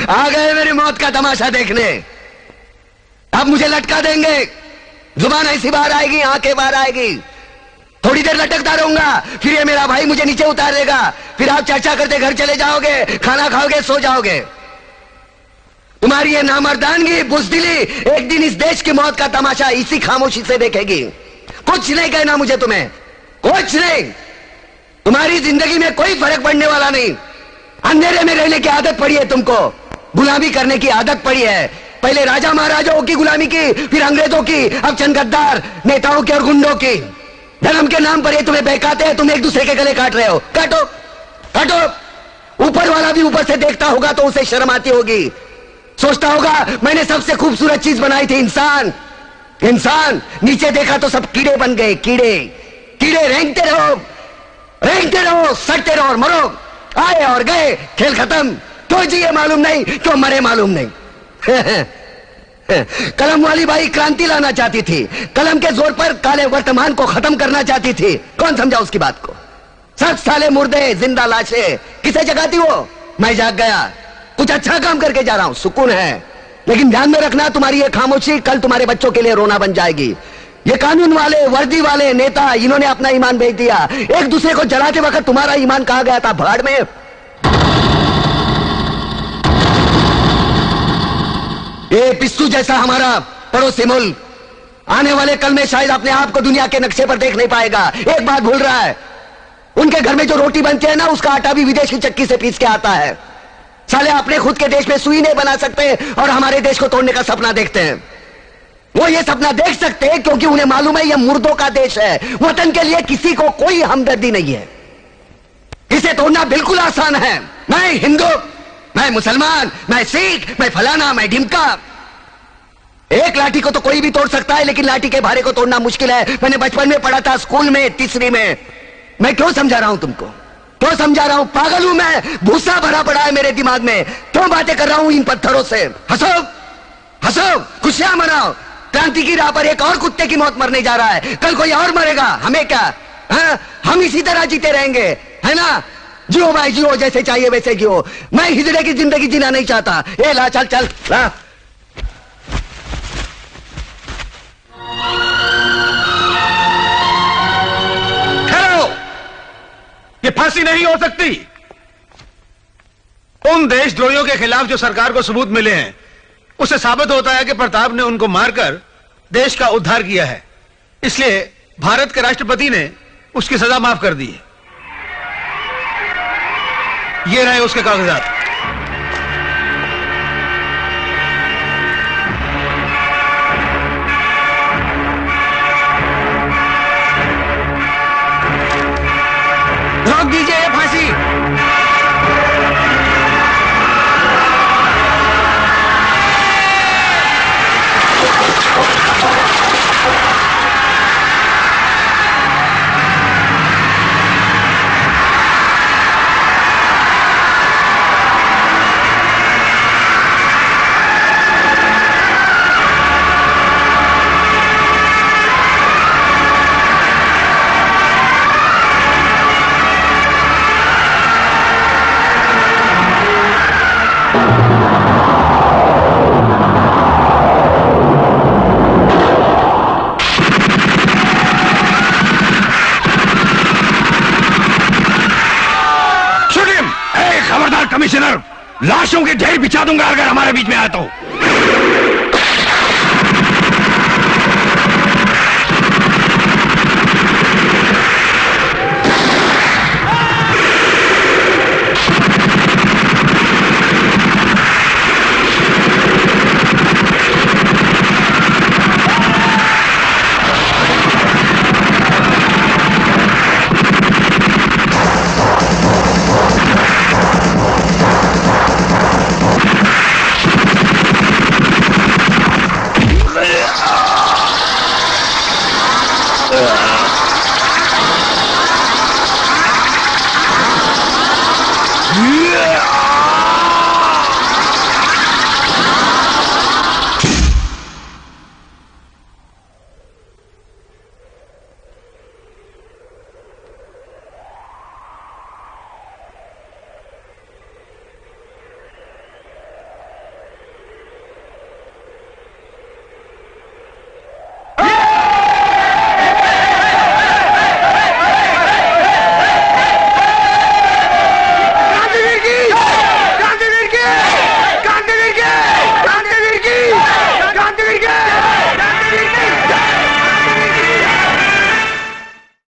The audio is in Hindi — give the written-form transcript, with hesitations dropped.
आ गए मेरी मौत का तमाशा देखने। अब मुझे लटका देंगे, जुबान ऐसी बाहर आएगी, आंखें बाहर आएगी, थोड़ी देर लटकता रहूंगा, फिर ये मेरा भाई मुझे नीचे उतार देगा, फिर आप चर्चा करते घर चले जाओगे, खाना खाओगे, सो जाओगे। तुम्हारी ये नामर्दानगी, बुज़दिली एक दिन इस देश की मौत का तमाशा इसी खामोशी से देखेगी। कुछ नहीं कहना मुझे तुम्हें, कुछ नहीं। तुम्हारी जिंदगी में कोई फर्क पड़ने वाला नहीं। अंधेरे में रहने की आदत पड़ी है तुमको, गुलामी करने की आदत पड़ी है। पहले राजा महाराजाओं की गुलामी की, फिर अंग्रेजों की, अब चंद गद्दार नेताओं की और गुंडों की। धर्म के नाम पर ये तुम्हें बहकाते हैं, तुम एक दूसरे के गले काट रहे हो। काटो काटो। ऊपर वाला भी ऊपर से देखता होगा तो उसे शर्म आती होगी, सोचता होगा मैंने सबसे खूबसूरत चीज बनाई थी, इंसान। इंसान नीचे देखा तो सब कीड़े बन गए, कीड़े कीड़े। रेंगते रहो, सड़ते रहो और मरो। आए और गए, खेल खत्म। क्यों जिए मालूम नहीं, क्यों मरे मालूम नहीं। कलम वाली बाई क्रांति लाना चाहती थी, कलम के जोर पर काले वर्तमान को खत्म करना चाहती थी। कौन समझा उसकी बात को? सब साले मुर्दे, जिंदा लाशें। किसे जगाती वो? मैं जाग गया, कुछ अच्छा काम करके जा रहा हूं, सुकून है। लेकिन ध्यान में रखना, तुम्हारी ये खामोशी कल तुम्हारे बच्चों के लिए रोना बन जाएगी। ये कानून वाले, वर्दी वाले नेता, इन्होंने अपना ईमान बेच दिया। एक दूसरे को जलाते वक्त तुम्हारा ईमान कहां गया था? भाड़ में। ये पिस्सू जैसा हमारा पड़ोसी मुल्क आने वाले कल में शायद अपने आप को दुनिया के नक्शे पर देख नहीं पाएगा। एक बात भूल रहा है, उनके घर में जो रोटी बनती है ना, उसका आटा भी विदेशी चक्की से पीस के आता है। साले अपने खुद के देश में सुई नहीं बना सकते और हमारे देश को तोड़ने का सपना देखते हैं। वो ये सपना देख सकते हैं क्योंकि उन्हें मालूम है ये मुर्दों का देश है। वतन के लिए किसी को कोई हमदर्दी नहीं है। इसे तोड़ना बिल्कुल आसान है। मैं हिंदू, मैं मुसलमान, मैं सिख, मैं फलाना, मैं ढिमका। एक लाठी को तो कोई भी तोड़ सकता है, लेकिन लाठी के भारे को तोड़ना मुश्किल है। मैंने बचपन में पढ़ा था, स्कूल में, तीसरी में। मैं क्यों समझा रहा हूं तुमको? क्यों समझा रहा हूं? पागल हूं मैं? भूसा भरा पड़ा है मेरे दिमाग में। क्यों बातें कर रहा हूं इन पत्थरों से? हंसो हंसो, खुशियां मनाओ। क्रांति की राह पर एक और कुत्ते की मौत मरने जा रहा है, कल कोई और मरेगा। हमें क्या? हाँ? हम इसी तरह जीते रहेंगे, है ना? जियो भाई जियो, जैसे चाहिए वैसे जियो। मैं हिजड़े की जिंदगी जीना नहीं चाहता। ए ला, चल चल ला। ठहरो, ये फांसी नहीं हो सकती। उन देशद्रोहियों के खिलाफ जो सरकार को सबूत मिले हैं, उससे साबित होता है कि प्रताप ने उनको मारकर देश का उद्धार किया है। इसलिए भारत के राष्ट्रपति ने उसकी सजा माफ कर दी है। ये रहे उसके कागजात। रोक दीजिए ये फांसी। कमिश्नर, लाशों के ढेर बिछा दूंगा अगर हमारे बीच में आया तो। Yeah!